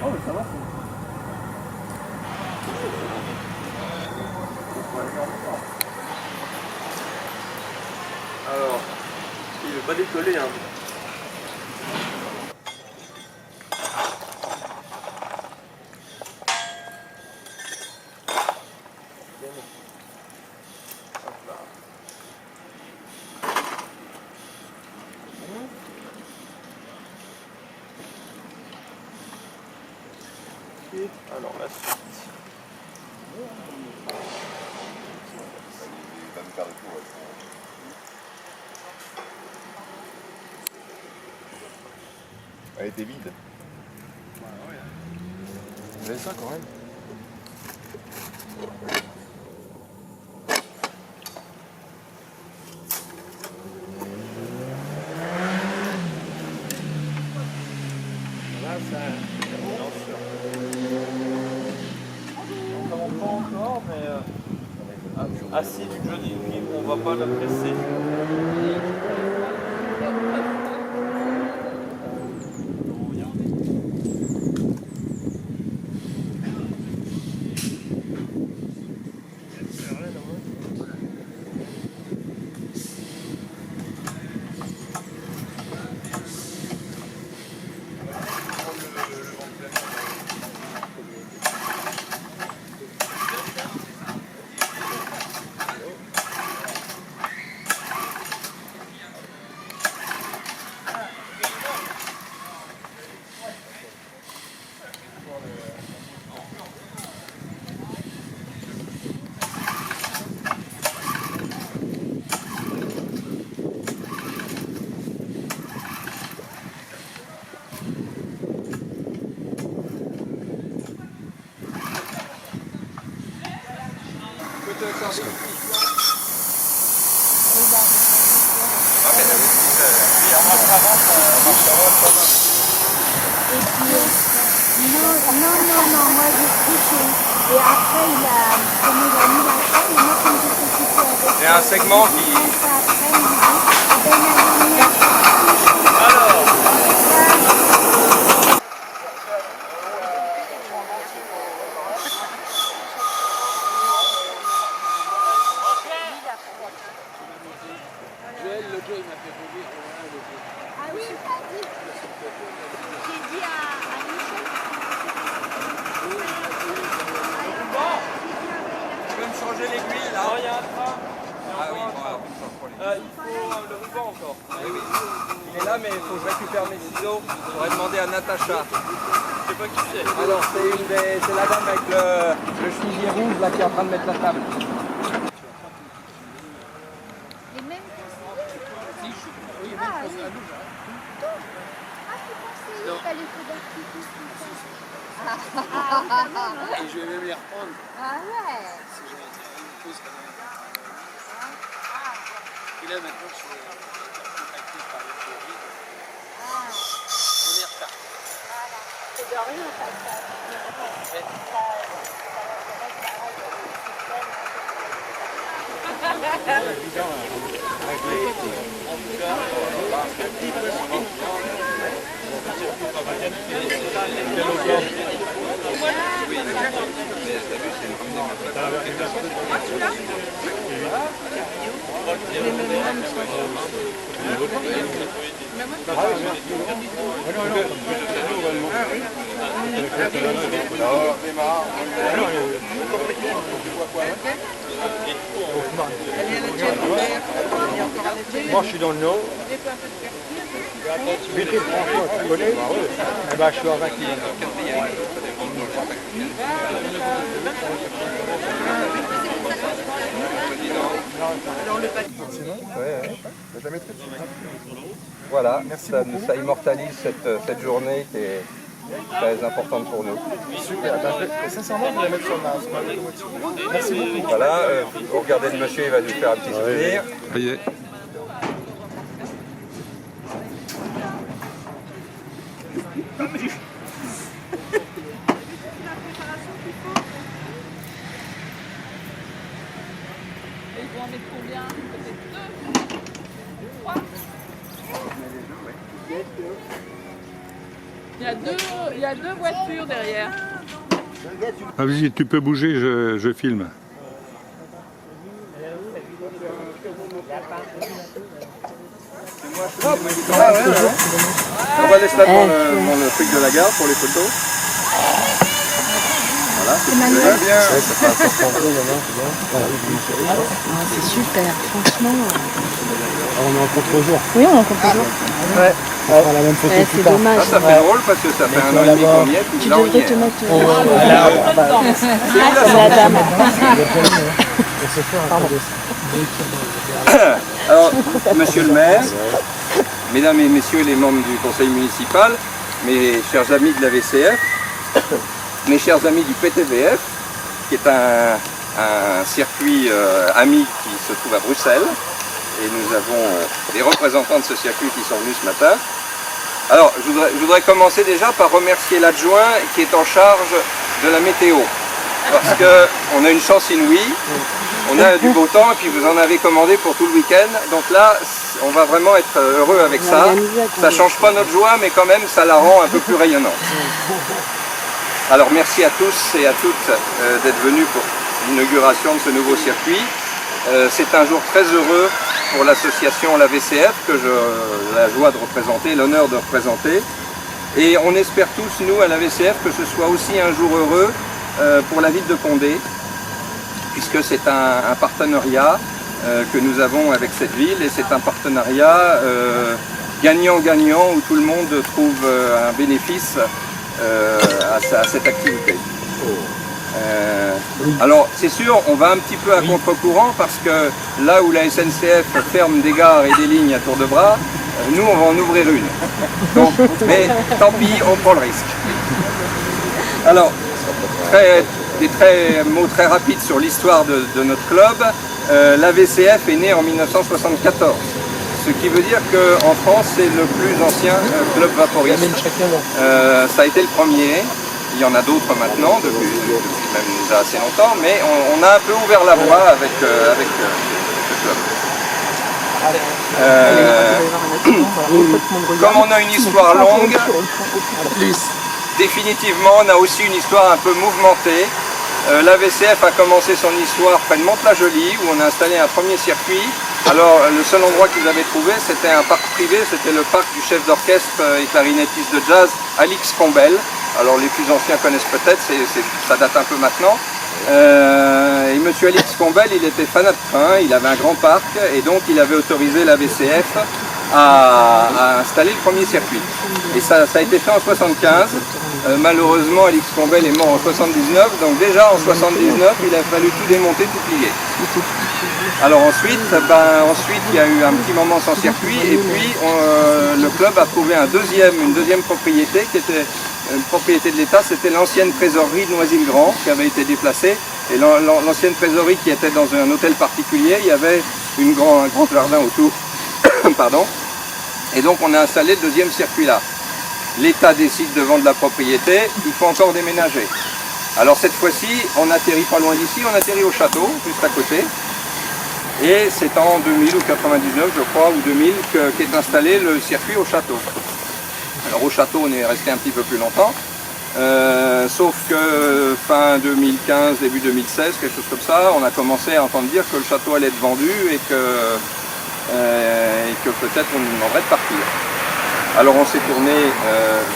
Oh, mais ça va. Alors, il veut pas décoller, hein. Hop là. Alors la suite. Elle était vide. Vous avez ça quand même. Là, ça. Pas encore, mais assez du jeudi, puis on va pas la presser. Non, moi j'ai triché. Et après, comme il a mis la chaîne, moi quand j'étais occupée avec... Il y a un segment qui... Alors Joël, l'autre jour, il m'a fait relire. Ah oui, j'ai dit à Michel. Il faut le ruban encore. Il est là, mais il faut que je récupère mes ciseaux. J'aurais demandé à Natacha. Je sais pas qui c'est. Alors, c'est la dame avec le chevalier rouge là, qui est en train de mettre la table. Les mêmes conseillers. Ah oui. Ah, tu pensais que t'allais faire d'artifice tout ça. Ah, Et je vais même les reprendre. ah ouais. Si j'ai une pause quand même. Et là maintenant je suis contacté par le Covid. On est en retard. Voilà. C'est de rien, Moi je suis dans le Nord. Vitry-François, tu connais? Eh ben, je suis à 20 km. Voilà, ça immortalise cette journée qui est très importante pour nous. Super, sincèrement, je vais la mettre sur ma locomotive. Merci beaucoup. Voilà, regardez le monsieur, il va nous faire un petit souvenir. Ça y est. Ils vont en mettre combien? Peut-être 2? 3? Il y a deux voitures derrière. Ah, vas-y, tu peux bouger, je filme. On va laisser là dans le truc de la gare pour les photos. Voilà, c'est bien. C'est super, franchement. On est en contre-jour. Oui, on en compte toujours. Ouais. On fera la même photo plus C'est tard. dommage. Ça fait drôle parce que ça fait un an et demi qu'on y est, puis Tu là on y devrais est. te mettre. La dame. Alors, monsieur le maire, mesdames et messieurs les membres du conseil municipal, mes chers amis de la VCF, mes chers amis du PTVF, qui est un circuit ami qui se trouve à Bruxelles, et nous avons des représentants de ce circuit qui sont venus ce matin. Alors, je voudrais commencer déjà par remercier l'adjoint qui est en charge de la météo, parce qu'on a une chance inouïe. On a du beau temps et puis vous en avez commandé pour tout le week-end. Donc là, on va vraiment être heureux avec ça. Ça ne change pas notre joie, mais quand même, ça la rend un peu plus rayonnante. Alors merci à tous et à toutes d'être venus pour l'inauguration de ce nouveau circuit. C'est un jour très heureux pour l'association La VCF que j'ai la joie de représenter, l'honneur de représenter. Et on espère tous, nous, à la VCF, que ce soit aussi un jour heureux pour la ville de Condé, puisque c'est un partenariat que nous avons avec cette ville, et c'est un partenariat gagnant-gagnant où tout le monde trouve un bénéfice à cette activité. Alors c'est sûr, on va un petit peu à contre-courant parce que là où la SNCF ferme des gares et des lignes à tour de bras, nous on va en ouvrir une. Donc, mais tant pis, on prend le risque. Alors, des mots très rapides sur l'histoire de notre club. La VCF est née en 1974, ce qui veut dire qu'en France c'est le plus ancien club vaporiste. Ça a été le premier, il y en a d'autres maintenant, depuis même déjà assez longtemps, mais on a un peu ouvert la voie avec ce club. Comme on a une histoire longue, définitivement on a aussi une histoire un peu mouvementée. La VCF a commencé son histoire près de Mantes-la-Jolie où on a installé un premier circuit. Alors le seul endroit qu'ils avaient trouvé c'était un parc privé, c'était le parc du chef d'orchestre et clarinettiste de jazz Alix Combel. Alors les plus anciens connaissent peut-être, ça date un peu maintenant. Et M. Alix Combel, il était fanat de train, il avait un grand parc et donc il avait autorisé la VCF à installer le premier circuit. Et ça a été fait en 75. Malheureusement, Alix Combel est mort en 79, donc déjà en 79, il a fallu tout démonter, tout plier. Alors ensuite, il y a eu un petit moment sans circuit et puis le club a trouvé une deuxième propriété qui était une propriété de l'État, c'était l'ancienne trésorerie de Noisy-le-Grand qui avait été déplacée. Et l'ancienne trésorerie qui était dans un hôtel particulier, il y avait un grand jardin autour. Pardon. Et donc on a installé le deuxième circuit là. L'État décide de vendre la propriété, il faut encore déménager. Alors cette fois-ci, on n'atterrit pas loin d'ici, on atterrit au château, juste à côté. Et c'est en 2000 ou 99, je crois, ou 2000, qu'est installé le circuit au château. Alors au château, on est resté un petit peu plus longtemps, sauf que fin 2015, début 2016, quelque chose comme ça, on a commencé à entendre dire que le château allait être vendu et que peut-être on nous demanderait de partir. Alors on s'est tourné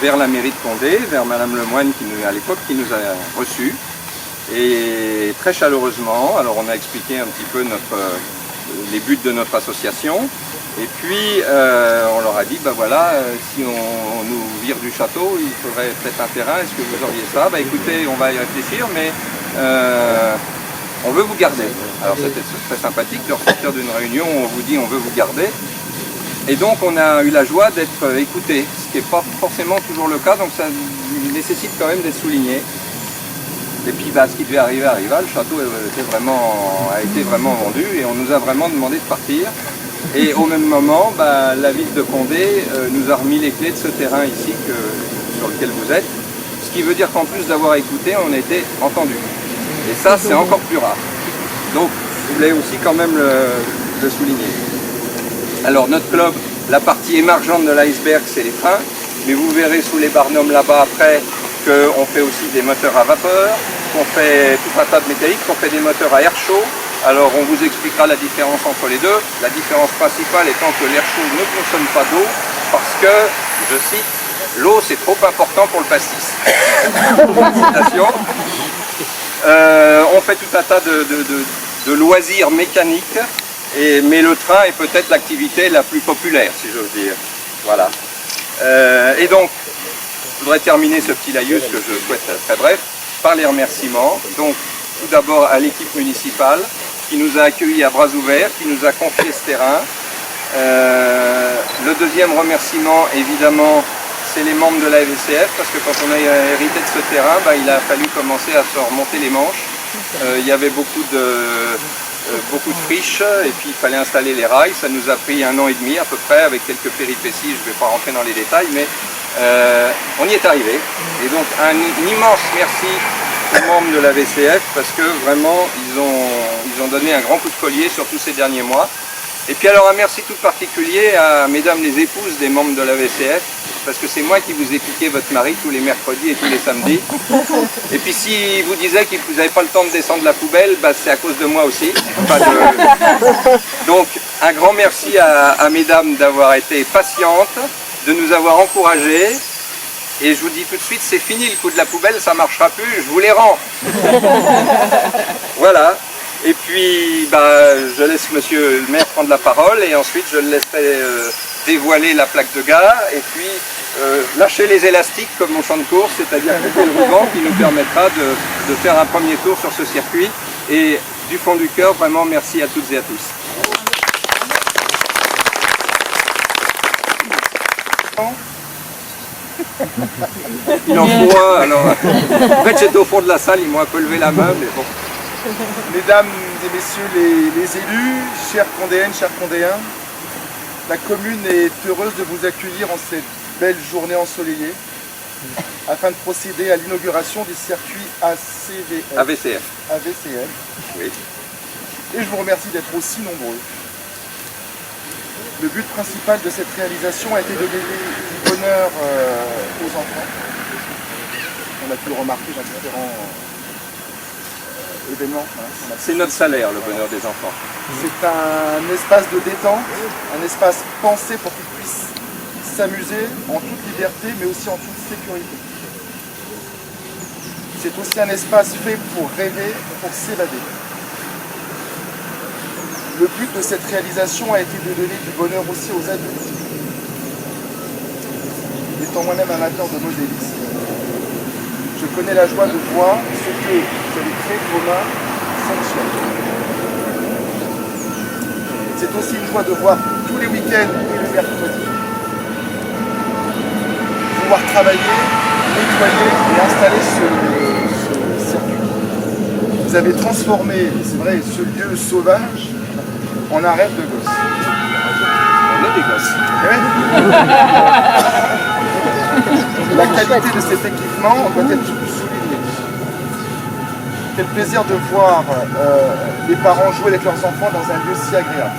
vers la mairie de Condé, vers Madame Lemoine à l'époque qui nous a reçus. Et très chaleureusement, alors on a expliqué un petit peu les buts de notre association. Et puis on leur a dit, voilà, si on nous vire du château, il faudrait peut-être un terrain, est-ce que vous auriez ça? Écoutez, on va y réfléchir, mais on veut vous garder. Alors c'était très sympathique de ressortir d'une réunion où on vous dit on veut vous garder. Et donc on a eu la joie d'être écoutés, ce qui n'est pas forcément toujours le cas, donc ça nécessite quand même d'être souligné. Et puis ce qui devait arriver arriva, le château a été vraiment vendu et on nous a vraiment demandé de partir. Et au même moment, la ville de Condé nous a remis les clés de ce terrain ici sur lequel vous êtes. Ce qui veut dire qu'en plus d'avoir écouté, on a été entendu. Et ça, c'est encore plus rare. Donc, je voulais aussi quand même le souligner. Alors, notre club, la partie émergente de l'iceberg, c'est les freins. Mais vous verrez sous les barnums là-bas après qu'on fait aussi des moteurs à vapeur, qu'on fait tout un tas de métalliques, qu'on fait des moteurs à air chaud. Alors on vous expliquera la différence entre les deux. La différence principale étant que l'air chaud ne consomme pas d'eau parce que, je cite, l'eau c'est trop important pour le pastis. Citation. On fait tout un tas de loisirs mécaniques, mais le train est peut-être l'activité la plus populaire, si j'ose dire. Voilà. Et donc, je voudrais terminer ce petit laïus que je souhaite très bref par les remerciements. Donc, tout d'abord à l'équipe municipale qui nous a accueillis à bras ouverts, qui nous a confié ce terrain. Le deuxième remerciement, évidemment, c'est les membres de la VCF, parce que quand on a hérité de ce terrain, il a fallu commencer à se remonter les manches. Il y avait beaucoup de friches, et puis il fallait installer les rails. Ça nous a pris 1 an et demi à peu près, avec quelques péripéties, je ne vais pas rentrer dans les détails, mais on y est arrivé. Et donc un immense merci aux membres de la VCF, parce que vraiment, ils ont donné un grand coup de collier sur tous ces derniers mois. Et puis alors un merci tout particulier à mesdames les épouses des membres de la VCF, parce que c'est moi qui vous ai piqué votre mari tous les mercredis et tous les samedis. Et puis si vous disiez que vous n'avez pas le temps de descendre la poubelle, c'est à cause de moi aussi. Donc un grand merci à mesdames d'avoir été patientes, de nous avoir encouragés. Et je vous dis tout de suite, c'est fini le coup de la poubelle, ça ne marchera plus, je vous les rends. Voilà. Et puis, je laisse monsieur le maire prendre la parole et ensuite je le laisserai dévoiler la plaque de gare et puis lâcher les élastiques comme mon champ de course, c'est-à-dire couper le ruban qui nous permettra de faire un premier tour sur ce circuit. Et du fond du cœur, vraiment merci à toutes et à tous. Il en faut un, alors. En fait, j'étais au fond de la salle, ils m'ont un peu levé la main, mais bon. Mesdames et messieurs les élus, chers Condéennes, chers Condéens, la commune est heureuse de vous accueillir en cette belle journée ensoleillée afin de procéder à l'inauguration du circuit AVCF. Oui. Et je vous remercie d'être aussi nombreux. Le but principal de cette réalisation a été de donner du bonheur aux enfants. On a pu le remarquer dans différents événements. C'est notre salaire, le bonheur des enfants. C'est un espace de détente, un espace pensé pour qu'ils puissent s'amuser en toute liberté, mais aussi en toute sécurité. C'est aussi un espace fait pour rêver, pour s'évader. Le but de cette réalisation a été de donner du bonheur aussi aux adultes. Étant moi-même amateur de modélisme, je connais la joie de voir ce que vous avez créé de vos mains fonctionne. C'est aussi une joie de voir tous les week-ends et le mercredi pouvoir travailler, nettoyer et installer ce circuit. Vous avez transformé, c'est vrai, ce lieu sauvage en un rêve de gosse. On est des gosses. La qualité de cet équipement doit être soulignée. Quel plaisir de voir les parents jouer avec leurs enfants dans un lieu si agréable.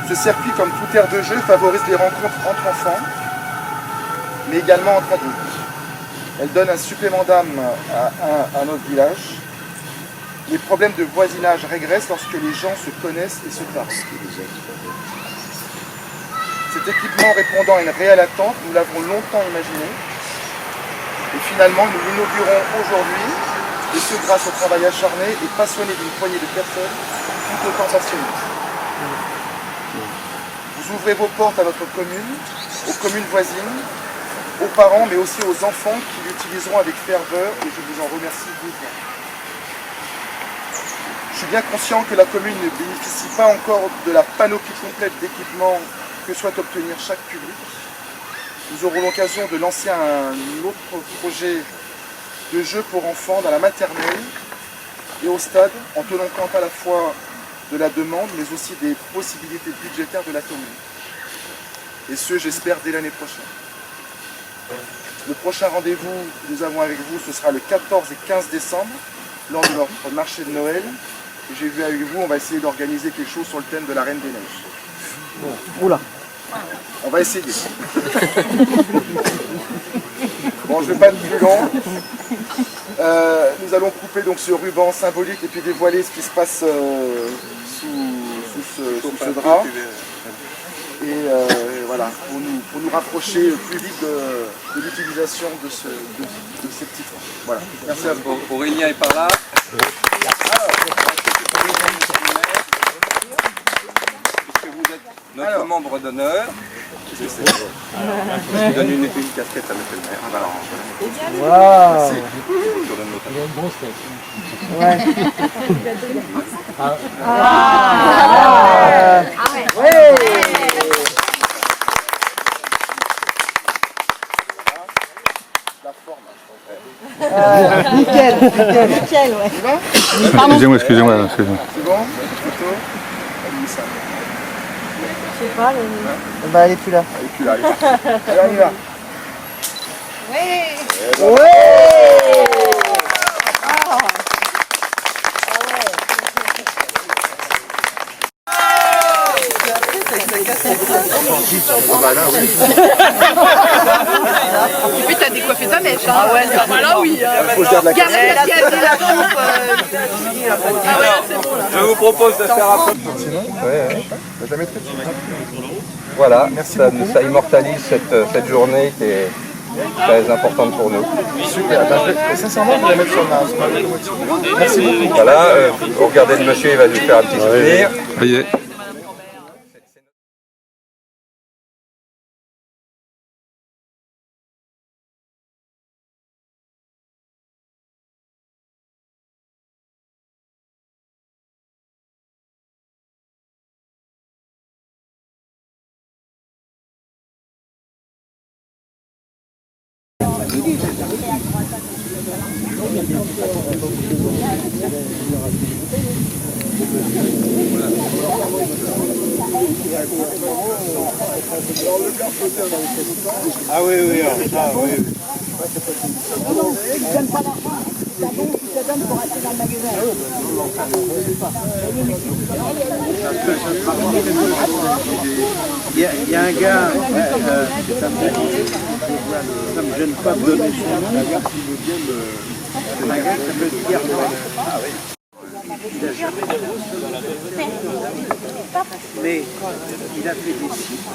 Ce circuit, comme toute aire de jeu, favorise les rencontres entre enfants, mais également entre adultes. Elle donne un supplément d'âme à notre village. Les problèmes de voisinage régressent lorsque les gens se connaissent et se parlent. Cet équipement répondant à une réelle attente, nous l'avons longtemps imaginé. Et finalement, nous l'inaugurons aujourd'hui, et ce grâce au travail acharné et passionné d'une poignée de personnes, tout autant passionnées. Vous ouvrez vos portes à notre commune, aux communes voisines, aux parents, mais aussi aux enfants qui l'utiliseront avec ferveur, et je vous en remercie vivement. Je suis bien conscient que la commune ne bénéficie pas encore de la panoplie complète d'équipements que souhaite obtenir chaque public. Nous aurons l'occasion de lancer un autre projet de jeu pour enfants dans la maternelle et au stade, en tenant compte à la fois de la demande, mais aussi des possibilités budgétaires de la commune. Et ce, j'espère, dès l'année prochaine. Le prochain rendez-vous que nous avons avec vous, ce sera le 14 et 15 décembre, lors de notre marché de Noël. Et j'ai vu avec vous, on va essayer d'organiser quelque chose sur le thème de la Reine des Neiges. Oula. On va essayer. Bon, je ne vais pas être plus long. Nous allons couper donc ce ruban symbolique et puis dévoiler ce qui se passe sous ce drap. Et voilà, pour nous rapprocher plus vite de l'utilisation de ces petits trains. Voilà, merci à vous. Aurélien est par là. Puisque vous êtes notre membre d'honneur. Je donne une casquette à monsieur le maire. Waouh. Merci. Il a une grosse tête. La forme. Nickel, ouais. Excusez-moi. C'est bon? Photo? Ça. Je sais pas, bah elle est plus là. Elle est plus là. Allez, on y va. Oui, t'as décoiffé ta mèche. Ah ouais, ça va là, oui. Faut que je garde la casquette. Je vous propose de faire un peu. Sinon, je la mettrai dessus. Voilà, Merci ça, beaucoup. ça immortalise cette journée qui est très importante pour nous. Super. Sincèrement, je vais la mettre sur ma locomotive. Merci beaucoup. Voilà, regardez le monsieur, il va nous faire un petit souvenir. Ça y est. Ah oui, oui, ça, oui. Il y a un gars, ça me gêne pas de donner son nom, s'il veut bien me... Un gars qui s'appelle Pierre Noël. Ah oui. Il a jamais mais il a fait des sites.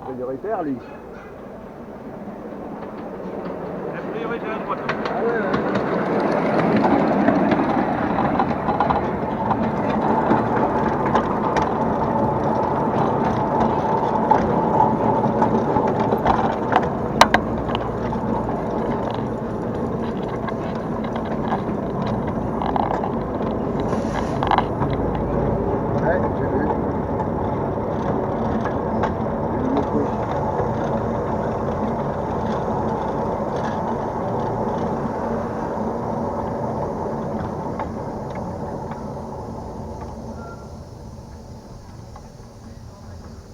prioritaire, lui. La priorité à droite. Ah ouais, ouais.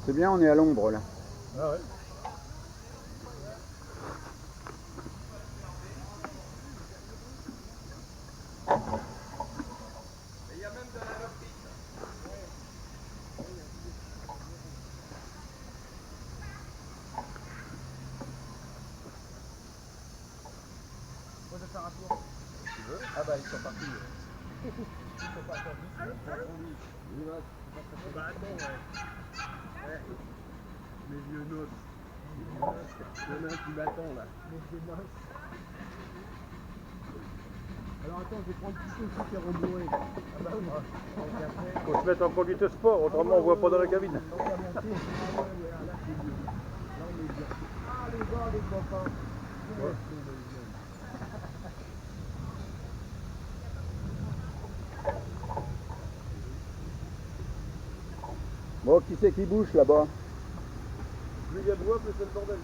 C'est bien, on est à l'ombre là. Ah ouais. Il y a même de la lopite. Moi je vais faire un tour. Si tu veux. Ah bah ils sont partis. Ils sont pas sortis. Bah attends, ouais. Les vieux noces. Il y en a un qui m'attend là. Les vieux noces. Alors attends, je vais prendre tout ce qui est rembourré. Ah bah oui. Faut se mettre en conduite sport, autrement on voit pas dans la cabine. Ah ouais, là c'est mieux. Là on est bien. Ah les gars, les copains. Ouais. Bon, qui c'est qui bouge là-bas? Plus il y a de voix, plus c'est le bordel.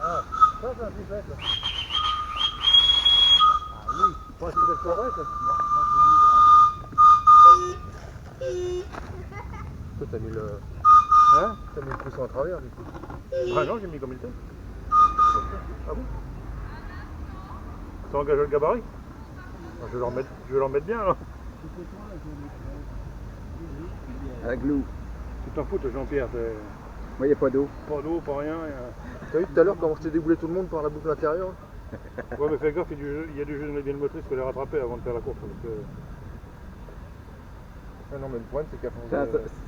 Ah, ça c'est un buffet ça. Ah oui. Pas si c'est forêt, ça. Toi t'as mis le. Hein? T'as mis le poussin à travers du coup. Ah non, j'ai mis comme il était. Ah bon? T'as engagé le gabarit? Ah, je vais leur mettre bien là. À glou. Tu t'en fous, toi, Jean-Pierre. Moi, il n'y a pas d'eau. Pas d'eau, pas rien. T'as vu tout à l'heure comment je t'ai déboulé tout le monde par la boucle intérieure? Ouais, mais fais gaffe, il y a du jeu de médiane motrice, il faut les rattraper avant de faire la course. Parce que... Ah non mais le problème c'est qu'à force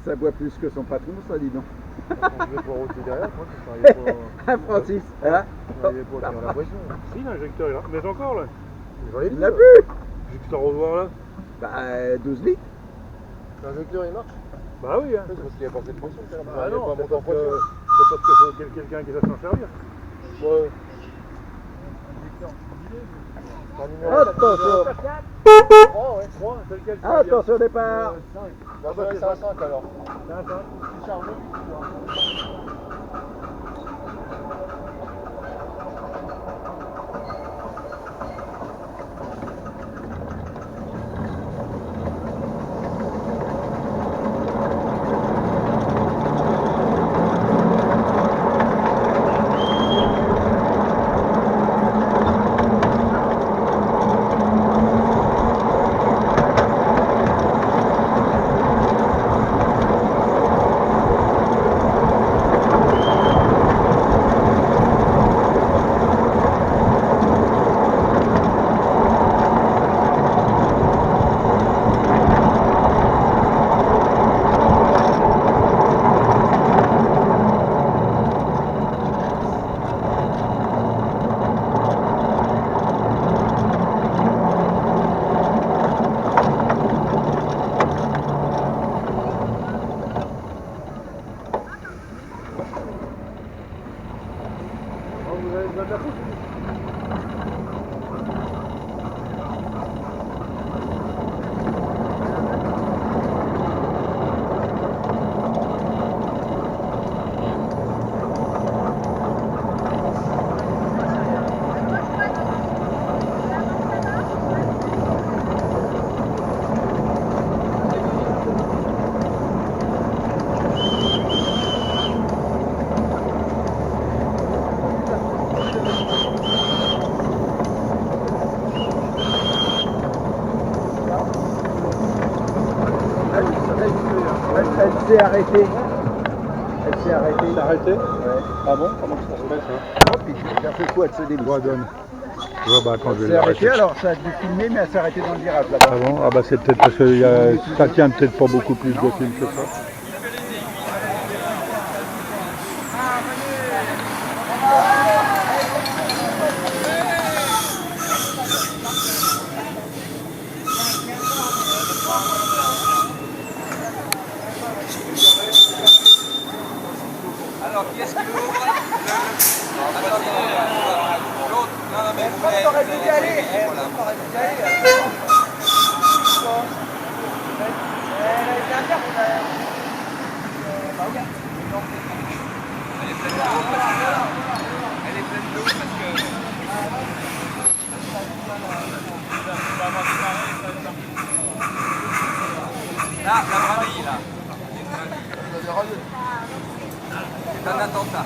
Ça boit plus que son patron, ça, dis donc. de pouvoir ôter derrière, moi ça n'arrivait pas. Ah, Francis, hein? On n'arrivait pas à tenir la pression. Si, l'injecteur est là. Mais encore là. J'en ai Il plus. n'a là. plus! J'ai que ça revoir là. Bah 12 litres. L'injecteur il marche? Bah oui, hein. C'est parce qu'il n'y a pas assez de pression. Ah non, pas c'est monter en parce que pression. c'est parce qu'il faut quelqu'un qui sache s'en servir. Ouais. Attention. 3, ouais, 3, c'est lequel? Attention au départ. 5. Bah, c'est un 5 alors. C'est un 5. C'est chargé. Vous avez besoin de la pousse? Elle s'est arrêtée. Elle s'est arrêtée. C'est arrêté? Ouais. Ah bon? Comment ça se passe ça? Oh, puis elle a fait quoi? Elle se délise. Ouais, donne. Ouais, bah attends, je Elle vais s'est arrêtée, l'arrêter. alors ça a dû filmer, mais elle s'est arrêtée dans le virage là-bas. Ah bon? Ah bah c'est peut-être parce que ça tient peut-être pas beaucoup plus de film que ça. Alors, qui est-ce qui ouvre? L'autre. Non, mais vous allez y aller. Elle est pleine d'eau parce que... Là, la braville, là. C'est un attentat.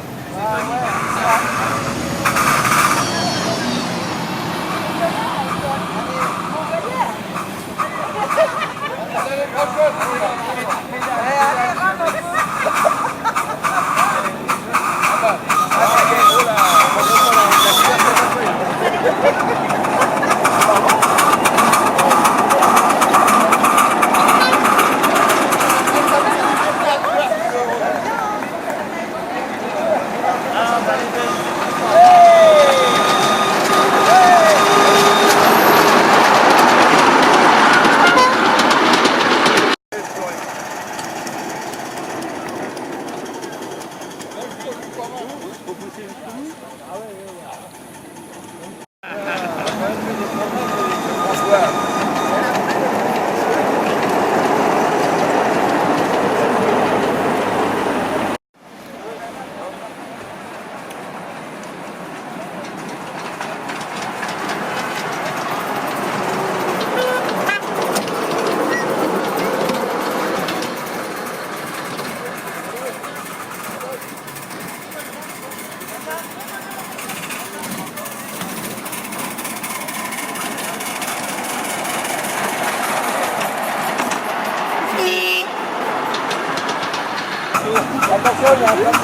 Attention, il y a un plan.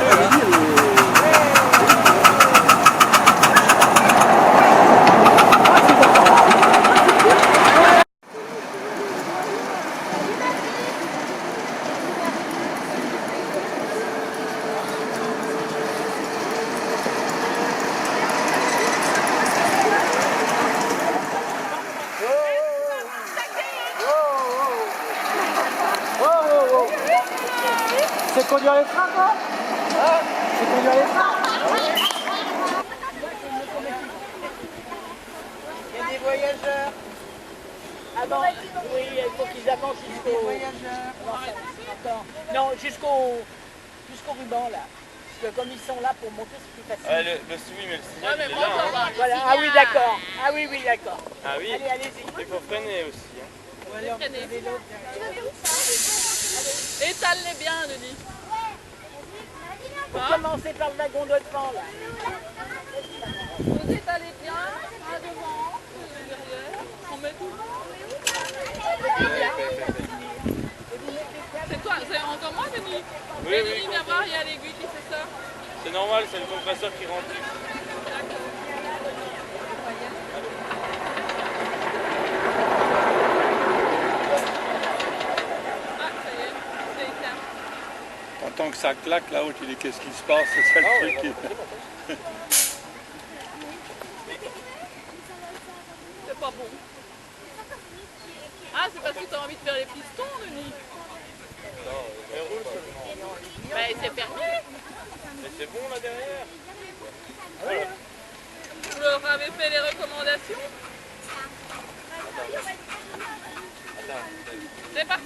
Oh conduire les trains, toi? Hein? Tu sais conduire les trains? Il y a des voyageurs. Ah bon, oui, il faut qu'ils avancent jusqu'au... Voyageurs. Attends. Non, jusqu'au ruban, là. Parce que comme ils sont là pour monter, c'est plus facile. Oui, mais le signal, mais il est moi, là. je dois voir le Voilà. signal. Ah oui, d'accord. Ah oui, oui, d'accord. Ah oui, Allez, allez-y. il faut freiner aussi. Hein. Freiner. Étale-les bien, Denis. Vous commencez par le wagon de devant, là. Vous étalez bien, un devant, derrière. On met tout. C'est toi, c'est encore moi, Denis? Oui, Denis, oui. viens voir, il y a l'aiguille qui fait ça. C'est normal, c'est le compresseur qui rentre. Ah, ça y est, c'est éteint. T'entends que ça claque là-haut, tu dis qu'est-ce qui se passe, c'est ça le truc. C'est pas bon. Ah, c'est parce que tu as envie de faire les pistons, Denis. Ben, c'est permis. Mais c'est bon là derrière. Vous leur avez fait les recommandations? C'est parti.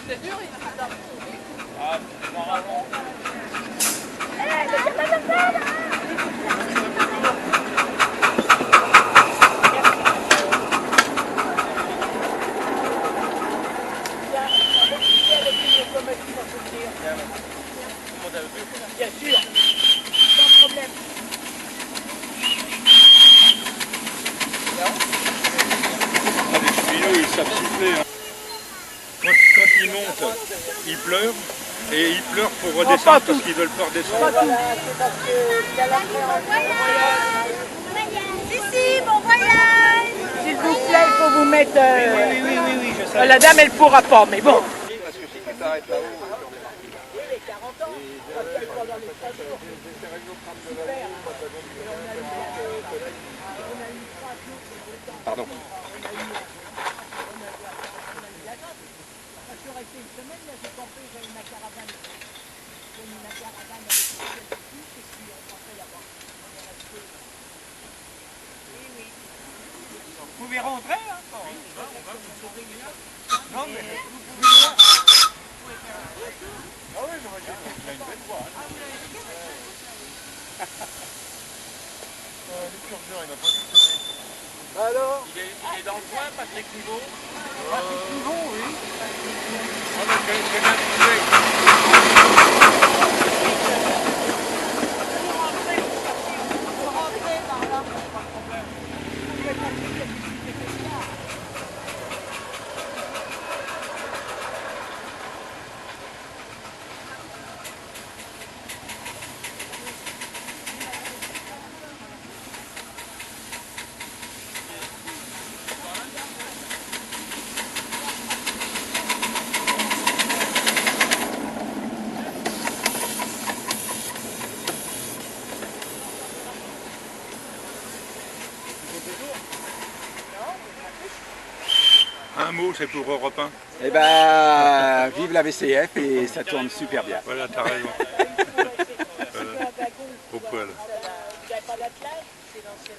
C'est dur ici. Ah, normalement. Bien sûr. Sans problème. Ah, les cheminots, ils savent siffler. Hein. Quand ils montent, ils pleurent. Et ils pleurent pour redescendre parce qu'ils veulent pas redescendre. Voilà, c'est parce qu'il y a l'appréhension. Si, bon voyage. S'il vous plaît, il faut vous mettre... Oui, je sais. La dame, elle pourra pas, mais bon. Parce que si tu t'arrêtes là-haut, Oui, les 40 ans. Quand il y a pas dans les stations. Super. pardon. Je suis resté une semaine, là, j'ai campé, j'avais ma caravane. J'ai mis ma caravane avec quelques petits, et puis on campait là-bas. On est resté. Oui, oui. Vous pouvez rentrer, hein? Non, mais Alors, Il est dans le coin, Patrick Niveau. oui. Ah, mais j'ai bien trouvé. Un mot, c'est pour Europe 1. Eh ben, vive la VCF et ça tourne super bien. Voilà, t'as raison. Voilà. Au poil. Vous n'avez pas d'attelage? C'est l'ancienne.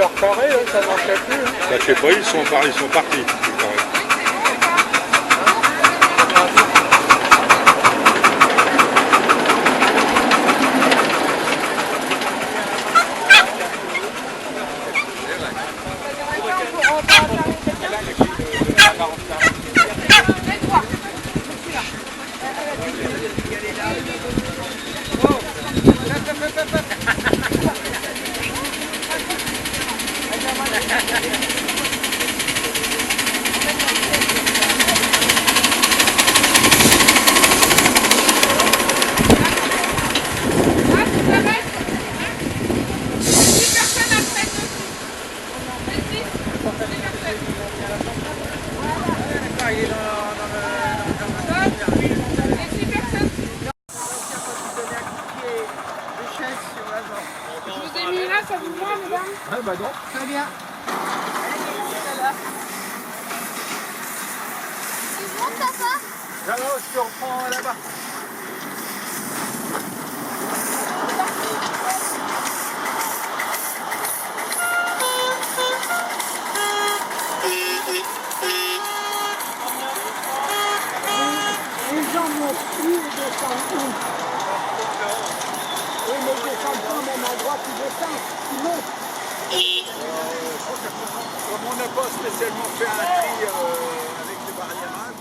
leur carré, ça ne marchait plus. Bah, je sais pas, ils sont partis. les carrés. Ça vous va, mesdames? Ah bah non. Très bien. Tu montes, papa? Non, non, je te reprends là-bas. Les gens montent plus, ils descendent où? Oui, mais ils descendent pas au même endroit qu'ils descendent, ils montent. Comme on n'a pas spécialement fait un tri avec le barriérage.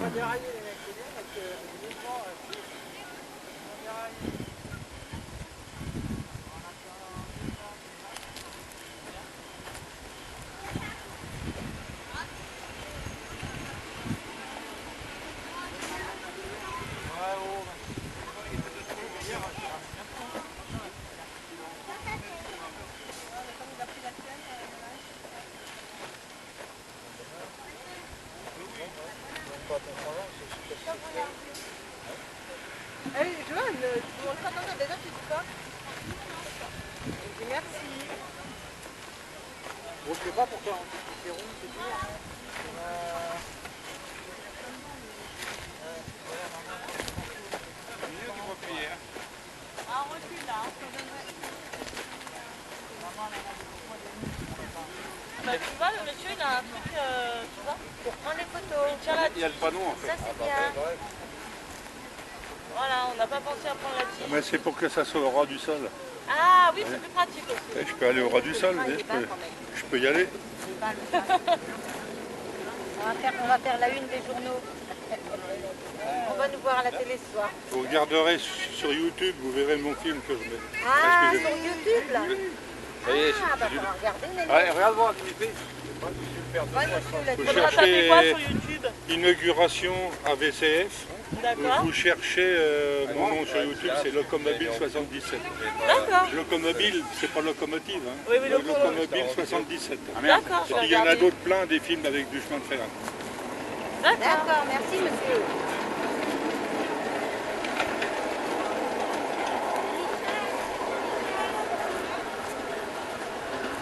Pas dérailler les mecs, c'est bien parce que uniquement, on déraille. Hey, Joanne, tu montres attends, déjà tu dis quoi? Je dis merci. Bon, je sais pas pourquoi c'est rond, c'est dur. Ah, on recule là. Bah, tu vois, le monsieur il a un truc, tu vois, pour prendre les photos. Tiens là, Il y a le panneau en fait. ça c'est bien. Voilà, on n'a pas pensé à prendre la tige. Mais c'est pour que ça soit au ras du sol. Ah oui, c'est plus pratique aussi. Et je peux aller au ras du sol, Ah, mais il est bas quand même. je peux y aller. On va faire la une des journaux. On va nous voir à la télé ce soir. Vous regarderez sur YouTube, vous verrez mon film que je mets. Ah, Excusez-moi. sur YouTube là. Ça y est, Ah, bah, on va regarder, Nelly. Ouais, regarde-moi un clip. Ouais, monsieur, là, Vous tu vas taper quoi sur YouTube? Inauguration AVCF. D'accord. Vous cherchez mon nom sur YouTube, c'est Locomobile 77. D'accord. Locomobile, c'est pas locomotive, hein. Oui, oui, Locomobile 77. D'accord, je vais Il y en a regarder. d'autres plein, des films avec du chemin de fer. D'accord, merci monsieur.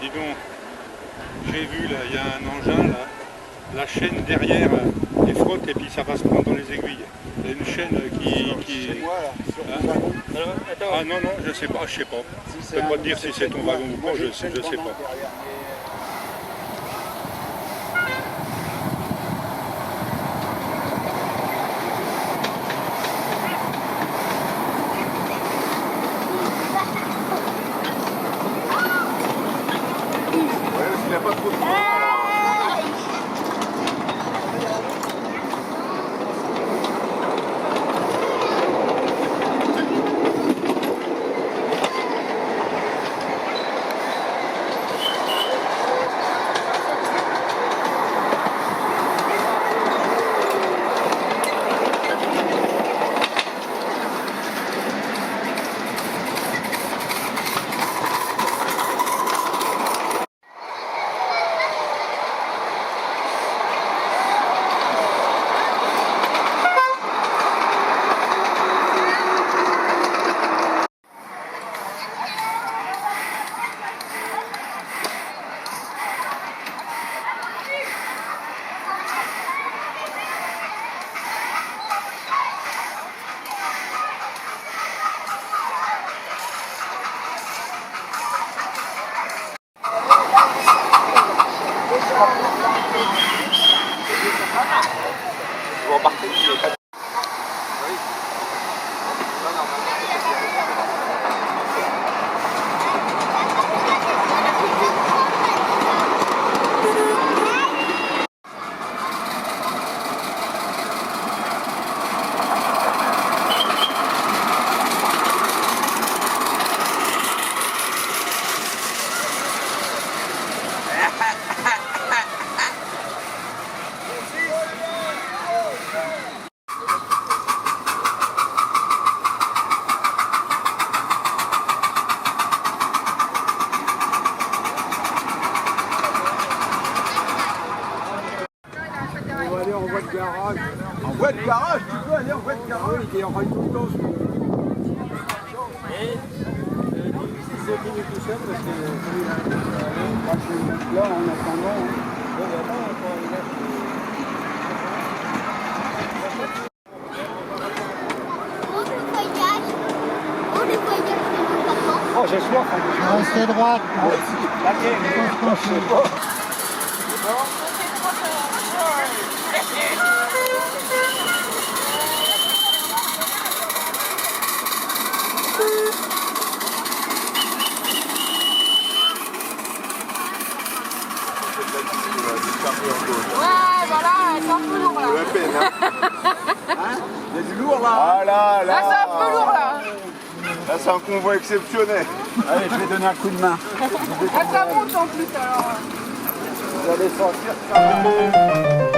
Dis donc, j'ai vu là, il y a un engin là, la chaîne derrière elle frotte et puis ça va se prendre dans les aiguilles. Il y a une chaîne qui... C'est moi là, sur Hein? mon wagon. Ah non, non, je sais pas, je sais pas. Je peux pas te dire si c'est ton wagon ou pas, je sais pas. Il n'a pas trop de temps. oui, il était en train de tout le temps. C'est fini tout seul parce que moi je vais mettre là en attendant. Oh, j'ai soif. Restez droite. Ouais, voilà, c'est un peu lourd là. La peine, hein. Il y a du lourd là. Ah là, là. Là, c'est un peu lourd là. Là, c'est un convoi exceptionnel. Allez, je vais donner un coup de main. Là, ça monte en plus alors. Vous allez sentir ça.